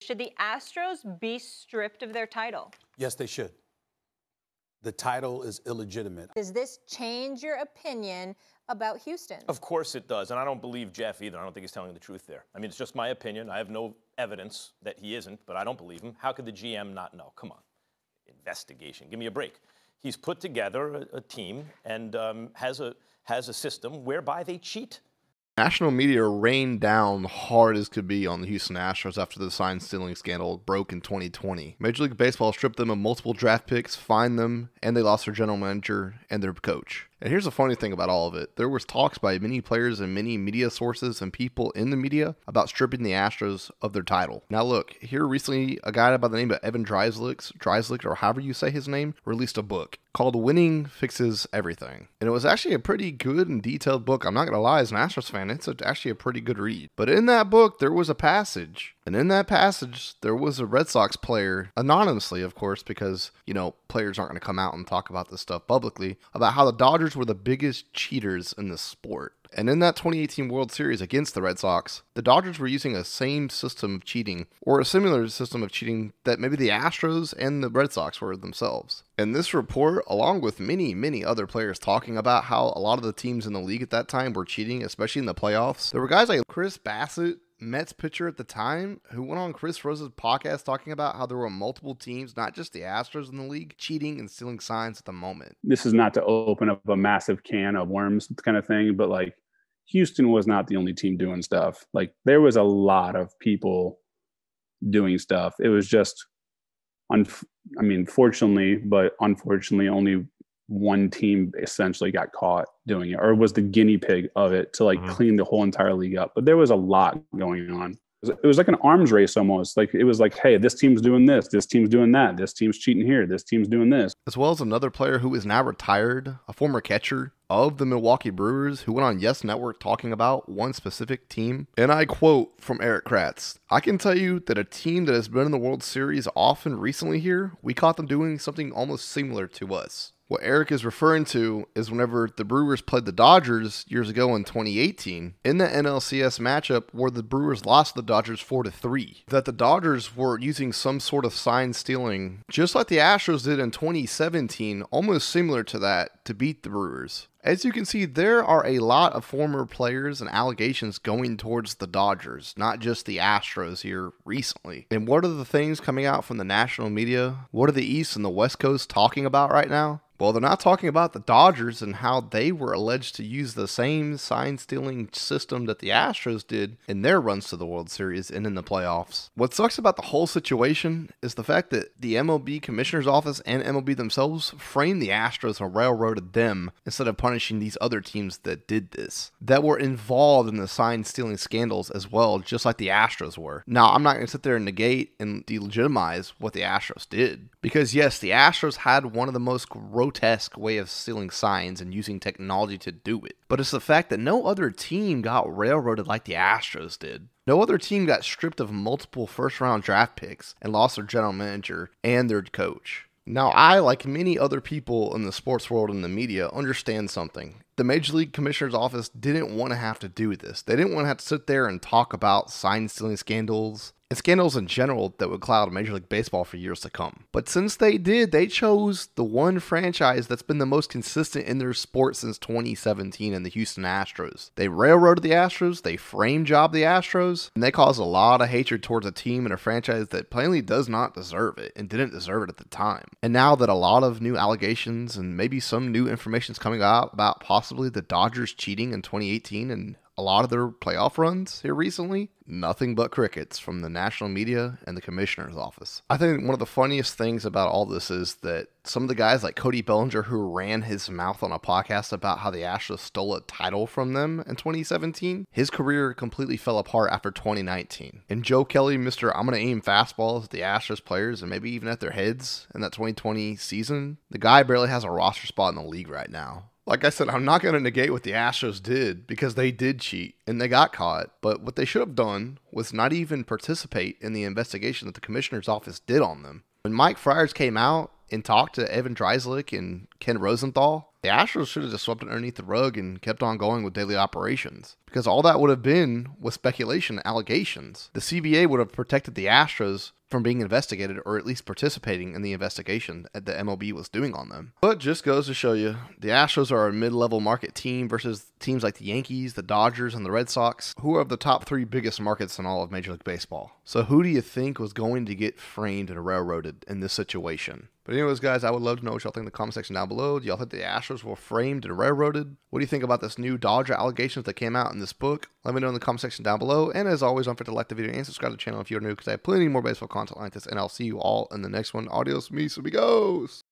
Should the Astros be stripped of their title? Yes, they should. The title is illegitimate. Does this change your opinion about Houston? Of course it does, and I don't believe Jeff either. I don't think he's telling the truth there. I mean, it's just my opinion. I have no evidence that he isn't, but I don't believe him. How could the GM not know? Come on. Investigation. Give me a break. He's put together a team and has a system whereby they cheat. National media rained down hard as could be on the Houston Astros after the sign stealing scandal broke in 2020. Major League Baseball stripped them of multiple draft picks, fined them, and they lost their general manager and their coach. And here's the funny thing about all of it. There was talks by many players and many media sources and people in the media about stripping the Astros of their title. Now look, here recently, a guy by the name of Evan Dreislich, or however you say his name, released a book called Winning Fixes Everything. And it was actually a pretty good and detailed book. I'm not going to lie, as an Astros fan, it's actually a pretty good read. But in that book, there was a passage. And in that passage, there was a Red Sox player, anonymously, of course, because, you know, players aren't going to come out and talk about this stuff publicly, about how the Dodgers were the biggest cheaters in the sport. And in that 2018 World Series against the Red Sox, the Dodgers were using a same system of cheating, or a similar system of cheating that maybe the Astros and the Red Sox were themselves. And this report, along with many other players talking about how a lot of the teams in the league at that time were cheating, especially in the playoffs. There were guys like Chris Bassett, Mets pitcher at the time, who went on Chris Rose's podcast talking about how there were multiple teams, not just the Astros in the league, cheating and stealing signs at the moment. This is not to open up a massive can of worms kind of thing, but like Houston was not the only team doing stuff. Like there was a lot of people doing stuff. It was just, fortunately, but unfortunately, only one team essentially got caught doing it, or was the guinea pig of it to like clean the whole entire league up. But there was a lot going on. It was like an arms race almost. Like it was like, hey, this team's doing this team's doing that, this team's cheating here, this team's doing this. As well as another player who is now retired, a former catcher of the Milwaukee Brewers, who went on Yes Network talking about one specific team. And I quote from Eric Kratz, "I can tell you that a team that has been in the World Series often recently here, we caught them doing something almost similar to us." What Eric is referring to is whenever the Brewers played the Dodgers years ago in 2018, in the NLCS matchup where the Brewers lost the Dodgers 4-3, that the Dodgers were using some sort of sign stealing, just like the Astros did in 2017, almost similar to that, to beat the Brewers. As you can see, there are a lot of former players and allegations going towards the Dodgers, not just the Astros here recently. And what are the things coming out from the national media? What are the East and the West Coast talking about right now? Well, they're not talking about the Dodgers and how they were alleged to use the same sign-stealing system that the Astros did in their runs to the World Series and in the playoffs. What sucks about the whole situation is the fact that the MLB Commissioner's Office and MLB themselves framed the Astros and railroaded them instead of punishing these other teams that did this, that were involved in the sign-stealing scandals as well, just like the Astros were. Now, I'm not going to sit there and negate and delegitimize what the Astros did, because yes, the Astros had one of the most grotesque way of stealing signs and using technology to do it. But it's the fact that no other team got railroaded like the Astros did. No other team got stripped of multiple first-round draft picks and lost their general manager and their coach. Now, I, like many other people in the sports world and the media, understand something. The Major League Commissioner's Office didn't want to have to do this. They didn't want to have to sit there and talk about sign-stealing scandals and scandals in general that would cloud Major League Baseball for years to come. But since they did, they chose the one franchise that's been the most consistent in their sport since 2017 in the Houston Astros. They railroaded the Astros, they frame jobbed the Astros, and they caused a lot of hatred towards a team and a franchise that plainly does not deserve it and didn't deserve it at the time. And now that a lot of new allegations and maybe some new information is coming out about possibly the Dodgers cheating in 2018 and a lot of their playoff runs here recently, nothing but crickets from the national media and the commissioner's office. I think one of the funniest things about all this is that some of the guys like Cody Bellinger, who ran his mouth on a podcast about how the Astros stole a title from them in 2017, his career completely fell apart after 2019. And Joe Kelly, Mr. I'm going to aim fastballs at the Astros players and maybe even at their heads in that 2020 season, the guy barely has a roster spot in the league right now. Like I said, I'm not going to negate what the Astros did because they did cheat and they got caught. But what they should have done was not even participate in the investigation that the commissioner's office did on them. When Mike Friars came out and talked to Evan Dreislich and Ken Rosenthal, The Astros should have just swept it underneath the rug and kept on going with daily operations, because all that would have been was speculation and allegations. The CBA would have protected the Astros from being investigated, or at least participating in the investigation that the MLB was doing on them. But just goes to show you, the Astros are a mid-level market team versus teams like the Yankees, the Dodgers, and the Red Sox, who are of the top 3 biggest markets in all of Major League Baseball. So who do you think was going to get framed and railroaded in this situation? But anyways, guys, I would love to know what y'all think in the comment section down below. Do y'all think the Astros were framed and railroaded? What do you think about this new Dodger allegations that came out in this book? Let me know in the comment section down below. And as always, don't forget to like the video and subscribe to the channel if you're new, because I have plenty more baseball content like this. And I'll see you all in the next one. Adios, mis amigos.